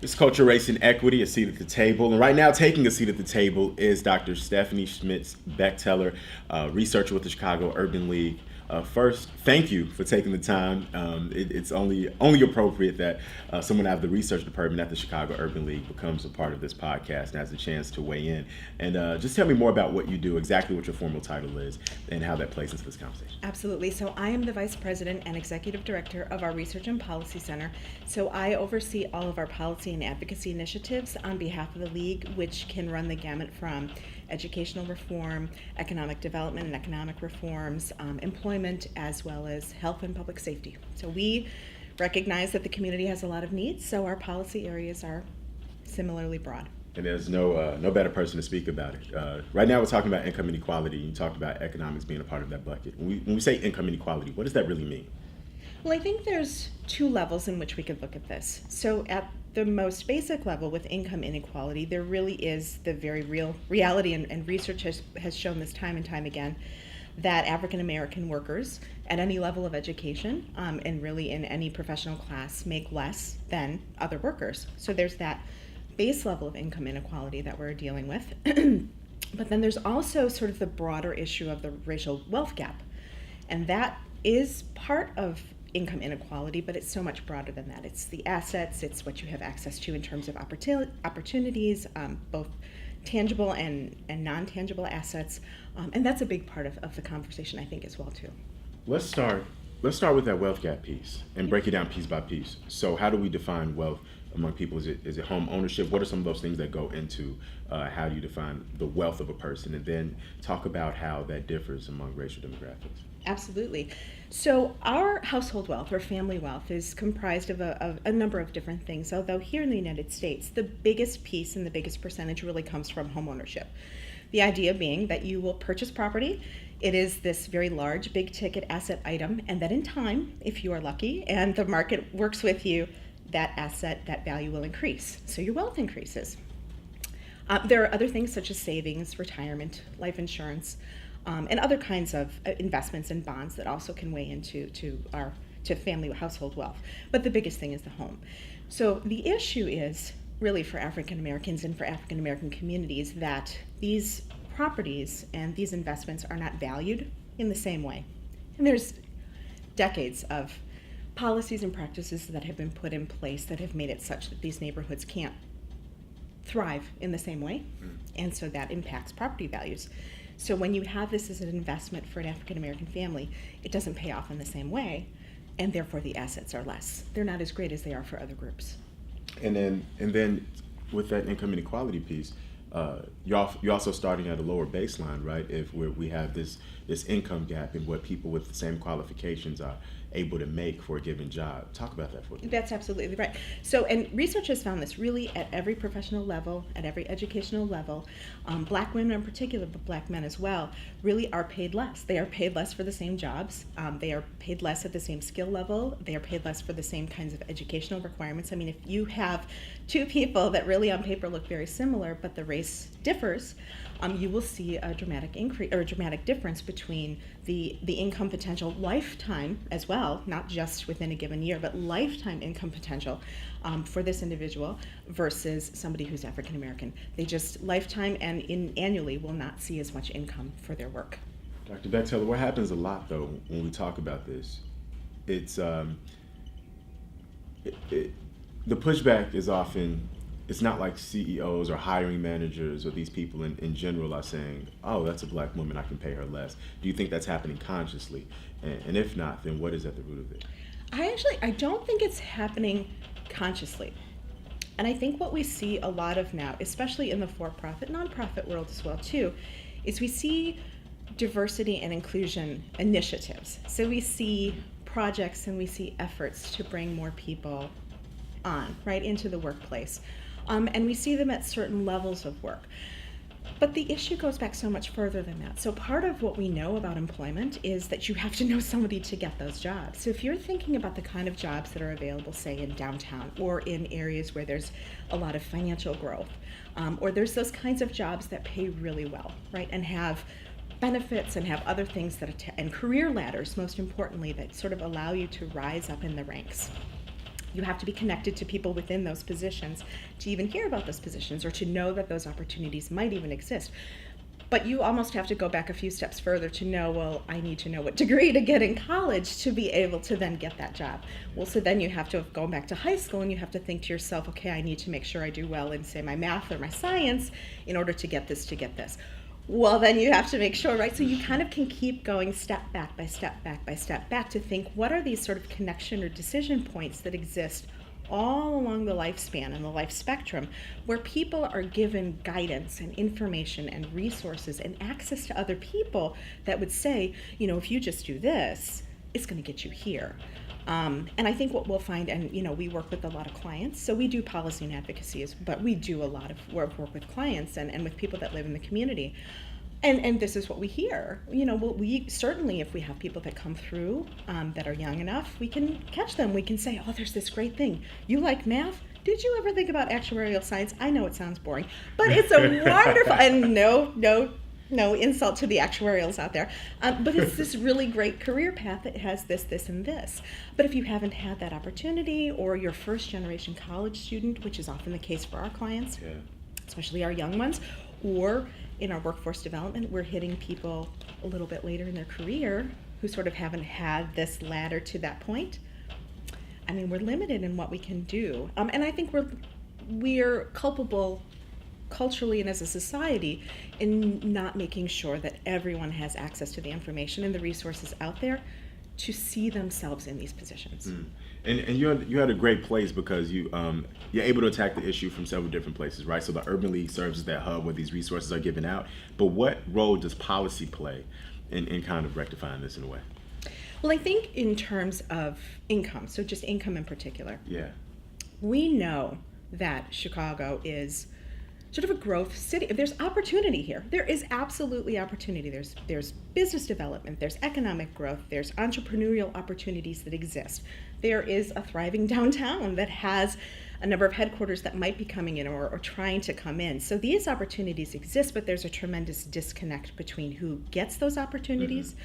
It's Culture, Race, and Equity, a seat at the table. And right now, taking a seat at the table is Dr. Stephanie Schmitz Bechteler, researcher with the Chicago Urban League. First, thank you for taking the time. It's only appropriate that someone out of the research department at the Chicago Urban League becomes a part of this podcast and has a chance to weigh in. And just tell me more about what you do, exactly what your formal title is, and how that plays into this conversation. Absolutely. So I am the Vice President and Executive Director of our Research and Policy Center. So I oversee all of our policy and advocacy initiatives on behalf of the League, which can run the gamut from educational reform, economic development and economic reforms, employment, as well as health and public safety. So we recognize that the community has a lot of needs, so our policy areas are similarly broad. And there's no better person to speak about it. Right now, we're talking about income inequality. You talked about economics being a part of that bucket. When we say income inequality, what does that really mean? Well, I think there's two levels in which we could look at this. So at the most basic level with income inequality, there really is the very real reality, and research has shown this time and time again, that African American workers at any level of education and really in any professional class make less than other workers. So there's that base level of income inequality that we're dealing with. But then there's also sort of the broader issue of the racial wealth gap. And that is part of income inequality, but it's so much broader than that. It's the assets, it's what you have access to in terms of opportunities, both tangible and non-tangible assets. And that's a big part of the conversation, I think, as well, too. Let's start with that wealth gap piece and break it down piece by piece. So how do we define wealth among people? Is it home ownership? What are some of those things that go into how do you define the wealth of a person? And then talk about how that differs among racial demographics. Absolutely. So our household wealth or family wealth is comprised of a number of different things, although here in the United States, the biggest piece and the biggest percentage really comes from home ownership. The idea being that you will purchase property. It is this very large, big ticket asset item, and that in time, if you are lucky and the market works with you, that asset, that value will increase. So your wealth increases. There are other things such as savings, retirement, life insurance, and other kinds of investments and bonds that also can weigh into our family household wealth. But the biggest thing is the home. So the issue is really for African Americans and for African American communities that these properties and these investments are not valued in the same way. And there's decades of policies and practices that have been put in place that have made it such that these neighborhoods can't thrive in the same way, and so that impacts property values. So when you have this as an investment for an African American family, it doesn't pay off in the same way, and therefore the assets are less. They're not as great as they are for other groups. And then with that income inequality piece, you're also starting at a lower baseline, right? If we have this income gap in what people with the same qualifications are able to make for a given job. Talk about that for me. That's absolutely right. So, and research has found this really at every professional level, at every educational level. Black women in particular, but black men as well, really are paid less. They are paid less for the same jobs. They are paid less at the same skill level. They are paid less for the same kinds of educational requirements. I mean, if you have two people that really on paper look very similar, but the race differs, you will see a dramatic increase or a dramatic difference between the income potential lifetime as well, not just within a given year, but lifetime income potential for this individual versus somebody who's African American. They just lifetime and annually will not see as much income for their work. Dr. Bechteler, what happens a lot though when we talk about this? It's the pushback is often. It's not like CEOs or hiring managers or these people in general are saying, oh, that's a black woman, I can pay her less. Do you think that's happening consciously? And if not, then what is at the root of it? I don't think it's happening consciously. And I think what we see a lot of now, especially in the for-profit, nonprofit world as well too, is we see diversity and inclusion initiatives. So we see projects and we see efforts to bring more people on, right, into the workplace. And we see them at certain levels of work. But the issue goes back so much further than that. So part of what we know about employment is that you have to know somebody to get those jobs. So if you're thinking about the kind of jobs that are available, say, in downtown or in areas where there's a lot of financial growth, or there's those kinds of jobs that pay really well, right, and have benefits and have other things that and career ladders, most importantly, that sort of allow you to rise up in the ranks. You have to be connected to people within those positions to even hear about those positions or to know that those opportunities might even exist. But you almost have to go back a few steps further to know, well, I need to know what degree to get in college to be able to then get that job. Well, so then you have to go back to high school and you have to think to yourself, okay, I need to make sure I do well in, say, my math or my science in order to get this, to get this. Well, then you have to make sure, right? So you kind of can keep going step back by step back by step back to think, what are these sort of connection or decision points that exist all along the lifespan and the life spectrum where people are given guidance and information and resources and access to other people that would say, you know, if you just do this, it's going to get you here. And I think what we'll find, and you know, we work with a lot of clients, so we do policy and advocacy, but we do a lot of work with clients and with people that live in the community. And this is what we hear. You know, we certainly, if we have people that come through that are young enough, we can catch them. We can say, oh, there's this great thing. You like math? Did you ever think about actuarial science? I know it sounds boring, but it's a wonderful, and no insult to the actuarials out there, but it's this really great career path that has this, this, and this. But if you haven't had that opportunity, or you're first generation college student, which is often the case for our clients, especially our young ones, or in our workforce development, we're hitting people a little bit later in their career who sort of haven't had this ladder to that point. I mean, we're limited in what we can do. And I think we're culpable culturally and as a society in not making sure that everyone has access to the information and the resources out there to see themselves in these positions. And you're at a great place because you're able to attack the issue from several different places, right? So the Urban League serves as that hub where these resources are given out. But what role does policy play in kind of rectifying this in a way? Well, I think in terms of income, so just income in particular, we know that Chicago is sort of a growth city. There's opportunity here. There is absolutely opportunity. There's business development, there's economic growth, there's entrepreneurial opportunities that exist. There is a thriving downtown that has a number of headquarters that might be coming in or trying to come in. So these opportunities exist, but there's a tremendous disconnect between who gets those opportunities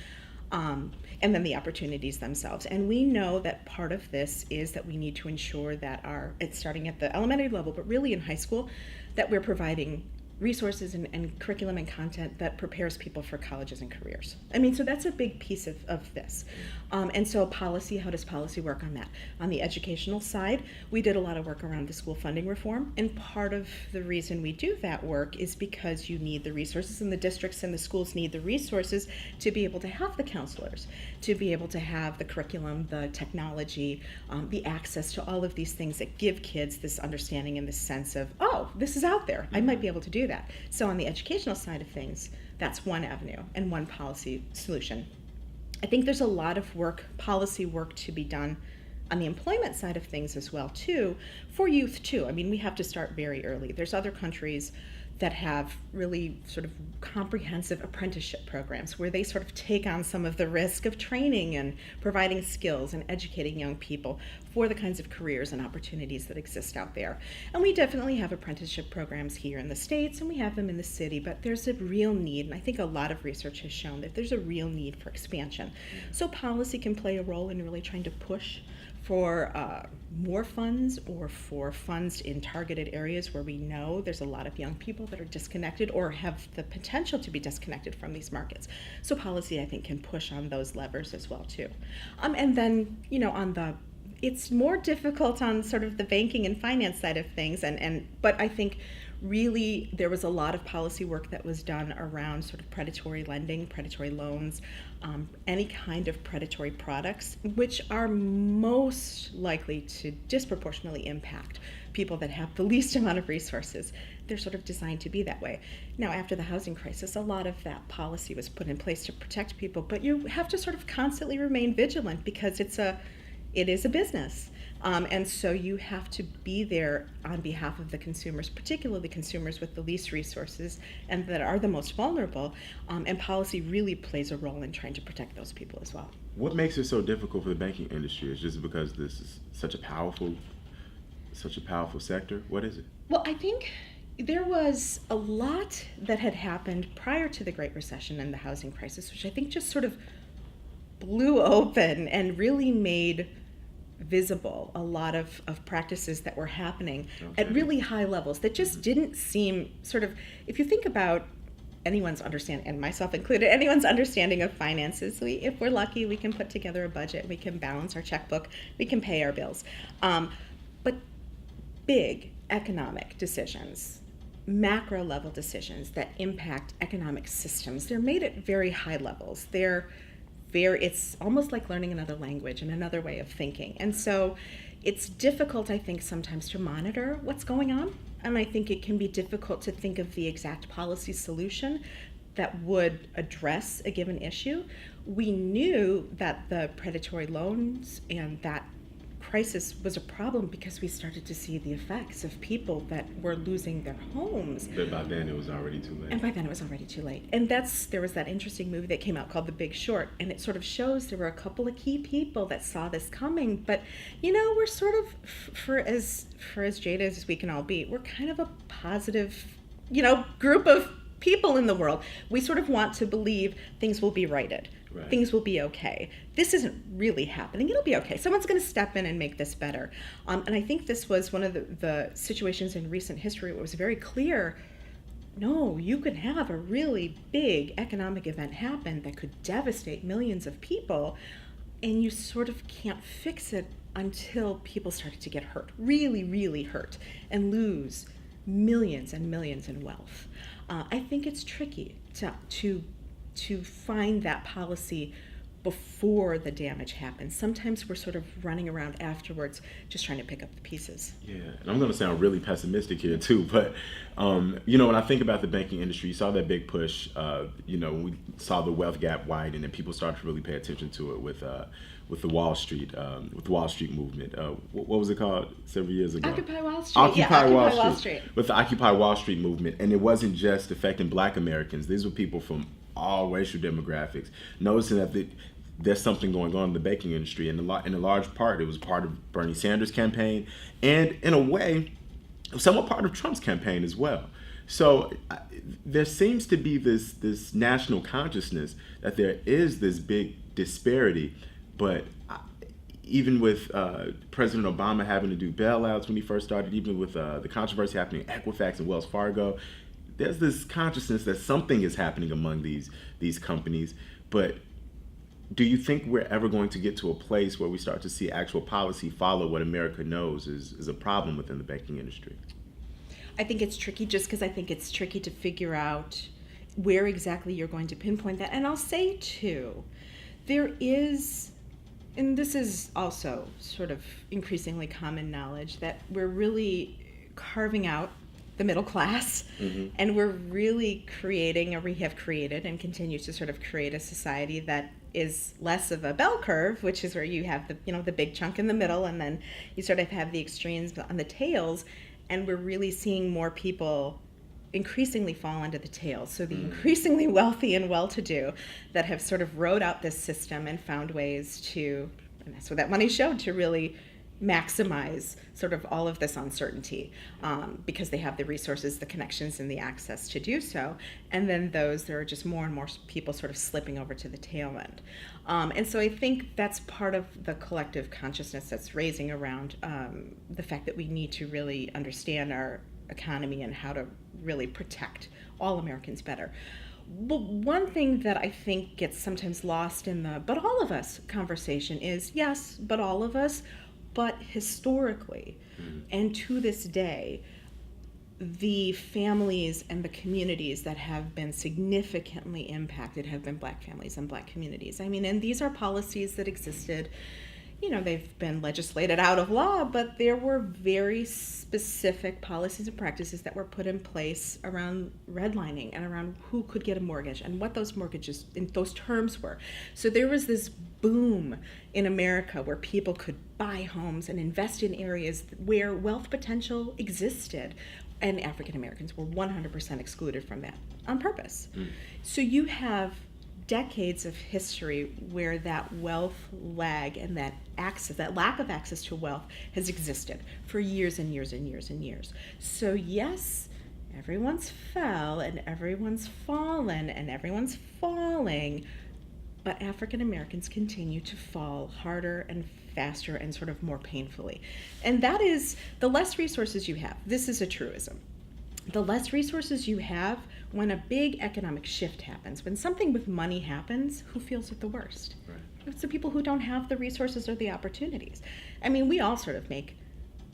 and then the opportunities themselves. And we know that part of this is that we need to ensure that it's starting at the elementary level, but really in high school, that we're providing resources and curriculum and content that prepares people for colleges and careers. I mean, so that's a big piece of this. And so policy, how does policy work on that? On the educational side, we did a lot of work around the school funding reform, and part of the reason we do that work is because you need the resources, and the districts and the schools need the resources to be able to have the counselors, to be able to have the curriculum, the technology, the access to all of these things that give kids this understanding and this sense of, oh, this is out there, I might be able to do that. So on the educational side of things, that's one avenue and one policy solution. I think there's a lot of policy work to be done on the employment side of things as well too, for youth too. I mean, we have to start very early. There's other countries that have really sort of comprehensive apprenticeship programs where they sort of take on some of the risk of training and providing skills and educating young people for the kinds of careers and opportunities that exist out there. And we definitely have apprenticeship programs here in the States, and we have them in the city, but there's a real need, and I think a lot of research has shown that there's a real need for expansion. So policy can play a role in really trying to push for more funds, or for funds in targeted areas where we know there's a lot of young people that are disconnected or have the potential to be disconnected from these markets. So policy, I think, can push on those levers as well too. And then, you know, it's more difficult on sort of the banking and finance side of things, but I think really there was a lot of policy work that was done around sort of predatory lending, predatory loans, any kind of predatory products, which are most likely to disproportionately impact people that have the least amount of resources. They're sort of designed to be that way. Now, after the housing crisis, a lot of that policy was put in place to protect people, but you have to sort of constantly remain vigilant because it is a business. And so you have to be there on behalf of the consumers, particularly consumers with the least resources and that are the most vulnerable. And policy really plays a role in trying to protect those people as well. What makes it so difficult for the banking industry? Is just because this is such a powerful sector? What is it? Well, I think there was a lot that had happened prior to the Great Recession and the housing crisis, which I think just sort of blew open and really made visible, a lot of practices that were happening at Okay. really high levels that just didn't seem sort of, if you think about anyone's understanding, and myself included, anyone's understanding of finances, if we're lucky, we can put together a budget, we can balance our checkbook, we can pay our bills. But big economic decisions, macro level decisions that impact economic systems, they're made at very high levels. It's almost like learning another language and another way of thinking. And so it's difficult, I think, sometimes to monitor what's going on. And I think it can be difficult to think of the exact policy solution that would address a given issue. We knew that the predatory loans and that crisis was a problem because we started to see the effects of people that were losing their homes. But by then it was already too late. And by then it was already too late. And there was that interesting movie that came out called The Big Short, and it sort of shows there were a couple of key people that saw this coming. But we're sort of, for as jaded as we can all be, we're kind of a positive, group of people in the world. We sort of want to believe things will be righted. Right. Things will be okay. This isn't really happening. It'll be okay. Someone's going to step in and make this better. And I think this was one of the situations in recent history where it was very clear, no, you could have a really big economic event happen that could devastate millions of people, and you sort of can't fix it until people started to get hurt, really, really hurt, and lose millions and millions in wealth. I think it's tricky to find that policy before the damage happens. Sometimes we're sort of running around afterwards just trying to pick up the pieces. Yeah, and I'm going to sound really pessimistic here too, but when I think about the banking industry, you saw that big push. When we saw the wealth gap widen, and people started to really pay attention to it with the Wall Street movement. What was it called several years ago? Occupy Wall Street. Occupy Wall Street. With the Occupy Wall Street movement, and it wasn't just affecting Black Americans. These were people from all racial demographics, noticing that there's something going on in the banking industry, and in a large part, it was part of Bernie Sanders' campaign, and in a way, somewhat part of Trump's campaign as well. So there seems to be this national consciousness that there is this big disparity, but even with President Obama having to do bailouts when he first started, even with the controversy happening at Equifax and Wells Fargo, there's this consciousness that something is happening among these companies. But do you think we're ever going to get to a place where we start to see actual policy follow what America knows is a problem within the banking industry? I think it's tricky just because I think it's tricky to figure out where exactly you're going to pinpoint that. And I'll say, too, there is, and this is also sort of increasingly common knowledge, that we're really carving out the middle class, and we're really creating, or we have created and continue to sort of create a society that is less of a bell curve, which is where you have the big chunk in the middle, and then you sort of have the extremes on the tails, and we're really seeing more people increasingly fall into the tails. So the increasingly wealthy and well-to-do that have sort of rode out this system and found ways to, and that's what that money showed, to really maximize sort of all of this uncertainty because they have the resources, the connections, and the access to do so. And then there are just more and more people sort of slipping over to the tail end. And so I think that's part of the collective consciousness that's raising around the fact that we need to really understand our economy and how to really protect all Americans better. But one thing that I think gets sometimes lost in the "but all of us" conversation is, yes, but all of us, but historically and to this day, the families and the communities that have been significantly impacted have been Black families and Black communities. I mean, and these are policies that existed, they've been legislated out of law, but there were very specific policies and practices that were put in place around redlining and around who could get a mortgage and what those mortgages in those terms were. So there was this boom in America where people could buy homes and invest in areas where wealth potential existed, and African Americans were 100% excluded from that on purpose. So you have decades of history where that wealth lag and that lack of access to wealth has existed for years and years and years and years. So yes, everyone's fell and everyone's fallen and everyone's falling, but African Americans continue to fall harder and faster and sort of more painfully. And that is the less resources you have. This is a truism. The less resources you have, when a big economic shift happens, when something with money happens, who feels it the worst? Right. It's the people who don't have the resources or the opportunities. I mean, we all sort of make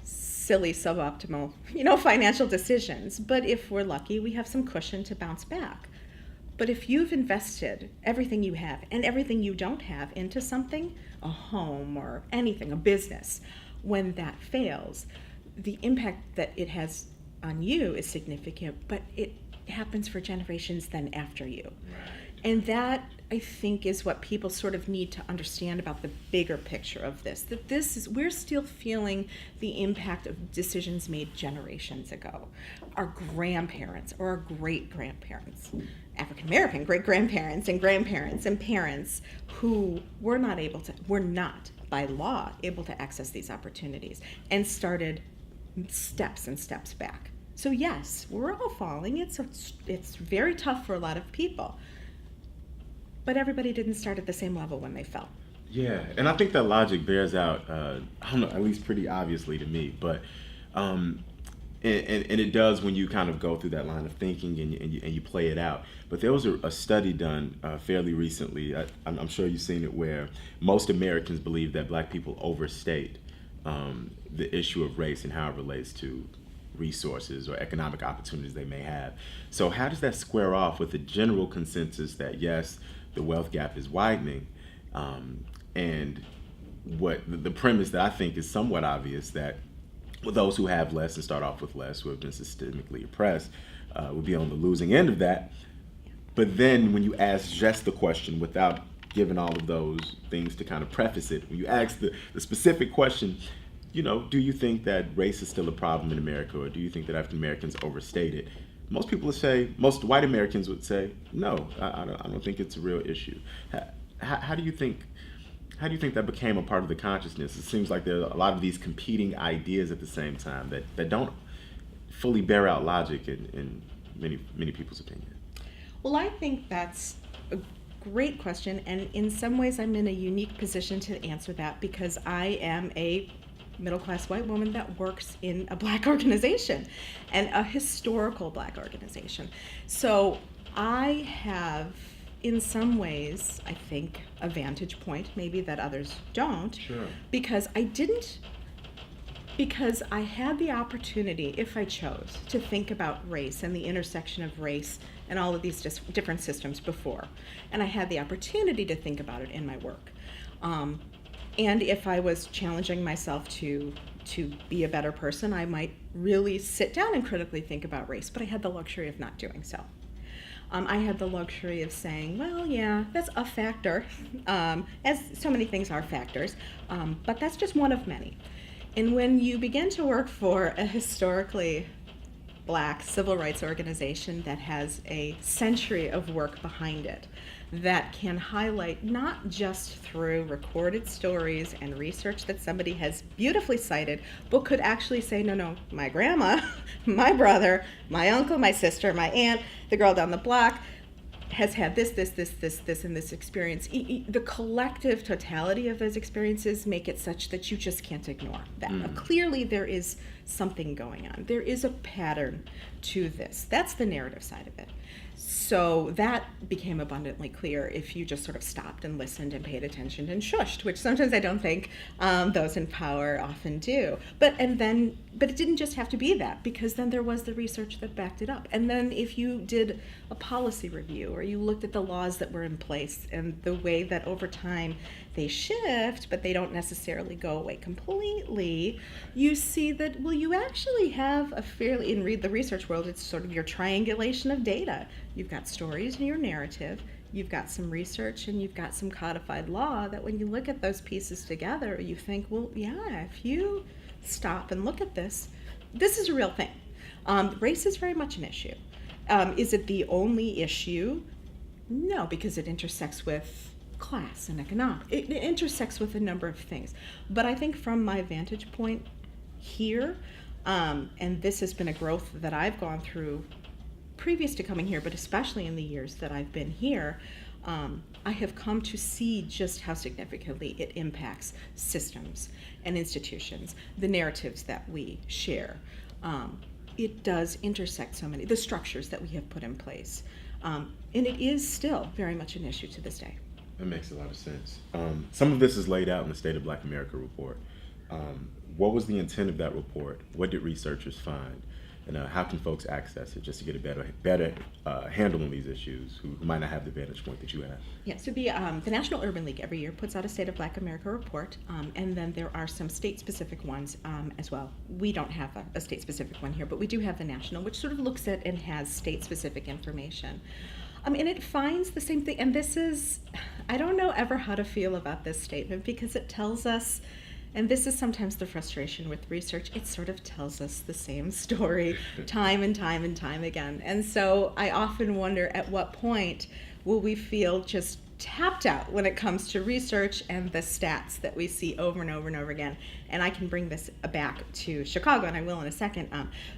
silly, suboptimal, financial decisions, but if we're lucky, we have some cushion to bounce back. But if you've invested everything you have and everything you don't have into something, a home or anything, a business, when that fails, the impact that it has on you is significant, but it happens for generations then after you. Right. And that, I think, is what people sort of need to understand about the bigger picture of this, that we're still feeling the impact of decisions made generations ago. Our grandparents or our great-grandparents, African-American great-grandparents and grandparents and parents who were not by law able to access these opportunities and started steps and steps back. So yes, we're all falling. It's very tough for a lot of people. But everybody didn't start at the same level when they fell. Yeah, and I think that logic bears out, I don't know, at least pretty obviously to me, but and it does when you kind of go through that line of thinking and you play it out. But there was a study done fairly recently, I'm sure you've seen it, where most Americans believe that Black people overstate the issue of race and how it relates to resources or economic opportunities they may have. So how does that square off with the general consensus that yes, the wealth gap is widening, and what the premise that I think is somewhat obvious, that those who have less and start off with less, who have been systemically oppressed, would be on the losing end of that. But then when you ask just the question without giving all of those things to kind of preface it, when you ask the specific question, do you think that race is still a problem in America, or do you think that African Americans overstate it? Most white Americans would say, no, I don't think it's a real issue. How do you think that became a part of the consciousness? It seems like there are a lot of these competing ideas at the same time that don't fully bear out logic in many people's opinion. Well, I think that's a great question, and in some ways I'm in a unique position to answer that because I am a middle-class white woman that works in a Black organization, and a historical Black organization. So I have, in some ways, I think, a vantage point, maybe that others don't, Sure. because I had the opportunity, if I chose, to think about race and the intersection of race and all of these different systems before. And I had the opportunity to think about it in my work. And if I was challenging myself to be a better person, I might really sit down and critically think about race, but I had the luxury of not doing so. I had the luxury of saying, well, yeah, that's a factor, as so many things are factors, but that's just one of many. And when you begin to work for a historically Black civil rights organization that has a century of work behind it, that can highlight not just through recorded stories and research that somebody has beautifully cited, but could actually say, no, my grandma, my brother, my uncle, my sister, my aunt, the girl down the block has had this, and this experience. The collective totality of those experiences make it such that you just can't ignore that. Now, clearly there is something going on. There is a pattern to this. That's the narrative side of it. So that became abundantly clear if you just sort of stopped and listened and paid attention and shushed, which sometimes I don't think those in power often do. But it didn't just have to be that, because then there was the research that backed it up. And then if you did a policy review, or you looked at the laws that were in place and the way that over time they shift, but they don't necessarily go away completely, you see that, well, you actually have in the research world, it's sort of your triangulation of data. You've got stories in your narrative, you've got some research, and you've got some codified law that when you look at those pieces together, you think, well, yeah, if you stop and look at this is a real thing. Race is very much an issue. Is it the only issue? No, because it intersects with class and economic. It intersects with a number of things. But I think from my vantage point here, and this has been a growth that I've gone through previous to coming here, but especially in the years that I've been here, I have come to see just how significantly it impacts systems and institutions, the narratives that we share. It does intersect so many, the structures that we have put in place. And it is still very much an issue to this day. That makes a lot of sense. Some of this is laid out in the State of Black America report. What was the intent of that report? What did researchers find? And how can folks access it just to get a better handle on these issues who might not have the vantage point that you have? Yeah, so the National Urban League every year puts out a State of Black America report, and then there are some state-specific ones as well. We don't have a state-specific one here, but we do have the national, which sort of looks at and has state-specific information. And it finds the same thing, and this is, I don't know ever how to feel about this statement because it tells us, and this is sometimes the frustration with research, it sort of tells us the same story time and time and time again. And so I often wonder at what point will we feel just tapped out when it comes to research and the stats that we see over and over and over again. And I can bring this back to Chicago, and I will in a second.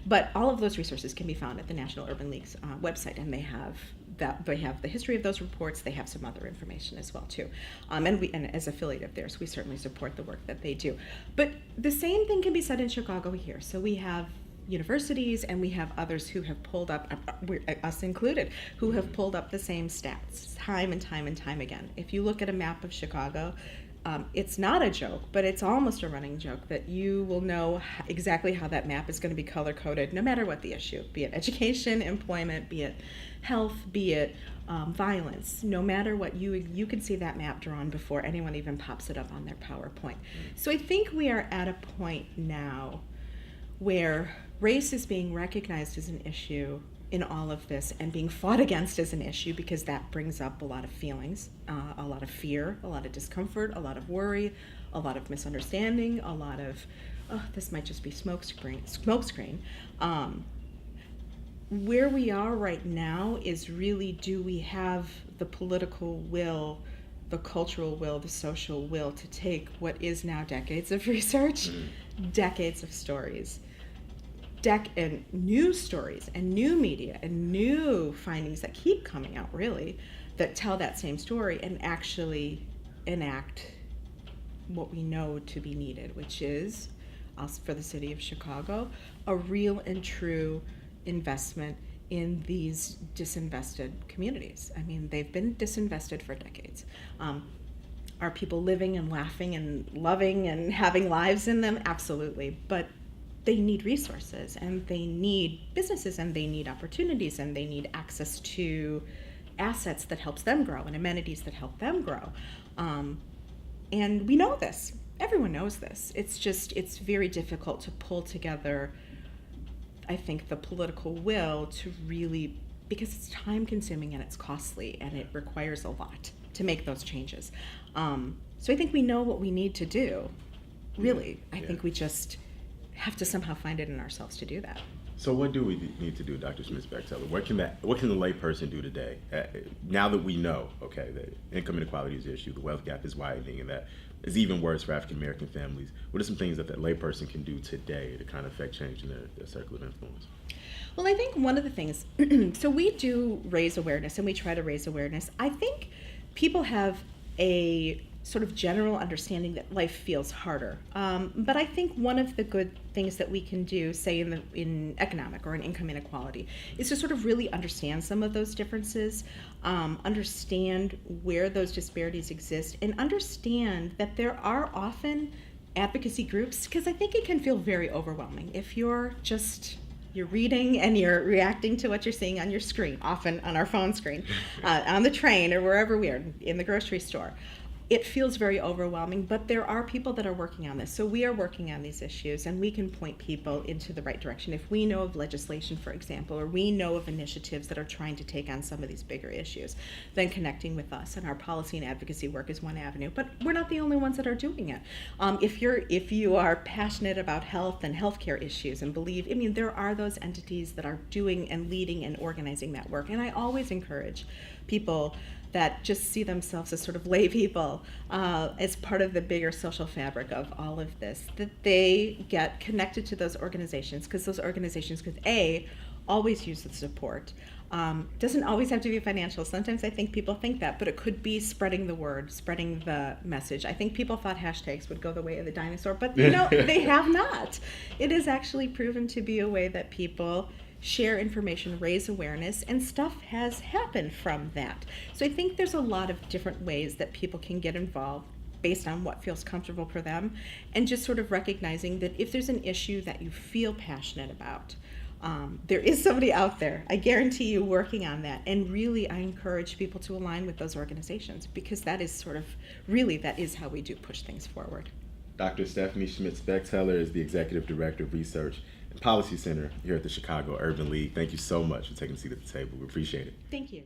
But all of those resources can be found at the National Urban League's website, and they have the history of those reports. They have some other information as well too, and as affiliate of theirs, we certainly support the work that they do. But the same thing can be said in Chicago here. So we have universities, and we have others who have pulled up, us included, who have pulled up the same stats time and time and time again. If you look at a map of Chicago, it's not a joke, but it's almost a running joke that you will know exactly how that map is going to be color-coded no matter what the issue, be it education, employment, be it health, be it violence. No matter what, you can see that map drawn before anyone even pops it up on their PowerPoint. So I think we are at a point now where race is being recognized as an issue in all of this and being fought against as an issue because that brings up a lot of feelings, a lot of fear, a lot of discomfort, a lot of worry, a lot of misunderstanding, a lot of, oh, this might just be smokescreen. Where we are right now is really, do we have the political will, the cultural will, the social will to take what is now decades of research, decades of stories, and new stories and new media and new findings that keep coming out, really, that tell that same story and actually enact what we know to be needed, which is, for the city of Chicago, a real and true investment in these disinvested communities. I mean, they've been disinvested for decades. Are people living and laughing and loving and having lives in them? Absolutely. But they need resources, and they need businesses, and they need opportunities, and they need access to assets that helps them grow and amenities that help them grow. And we know this. Everyone knows this. It's very difficult to pull together, I think, the political will to really, because it's time consuming and it's costly and it requires a lot to make those changes. So I think we know what we need to do, really. I think we just have to somehow find it in ourselves to do that. So what do we need to do, Dr. Schmitz-Bechtold? What can the layperson do today? Now that we know, okay, that income inequality is an issue, the wealth gap is widening, and that is even worse for African American families. What are some things that layperson can do today to kind of affect change in their circle of influence? Well, I think one of the things, so we do raise awareness, and we try to raise awareness. I think people have a sort of general understanding that life feels harder. But I think one of the good things that we can do, say in economic or in income inequality, is to sort of really understand some of those differences, understand where those disparities exist, and understand that there are often advocacy groups, because I think it can feel very overwhelming if you're reading and you're reacting to what you're seeing on your screen, often on our phone screen, on the train or wherever we are, in the grocery store. It feels very overwhelming, but there are people that are working on this. So we are working on these issues, and we can point people into the right direction. If we know of legislation, for example, or we know of initiatives that are trying to take on some of these bigger issues, then connecting with us. And our policy and advocacy work is one avenue, but we're not the only ones that are doing it. If you are passionate about health and healthcare issues and believe, there are those entities that are doing and leading and organizing that work. And I always encourage people that just see themselves as sort of lay people, as part of the bigger social fabric of all of this, that they get connected to those organizations, because those organizations could always use the support. Doesn't always have to be financial. Sometimes I think people think that, but it could be spreading the word, spreading the message. I think people thought hashtags would go the way of the dinosaur, but they have not. It is actually proven to be a way that people share information, raise awareness, and stuff has happened from that. So I think there's a lot of different ways that people can get involved based on what feels comfortable for them, and just sort of recognizing that if there's an issue that you feel passionate about, there is somebody out there, I guarantee you, working on that. And really, I encourage people to align with those organizations, because that is sort of, really, that is how we do push things forward. Dr. Stephanie Schmitz-Bechteler is the Executive Director of Research and Policy Center here at the Chicago Urban League. Thank you so much for taking a seat at the table. We appreciate it. Thank you.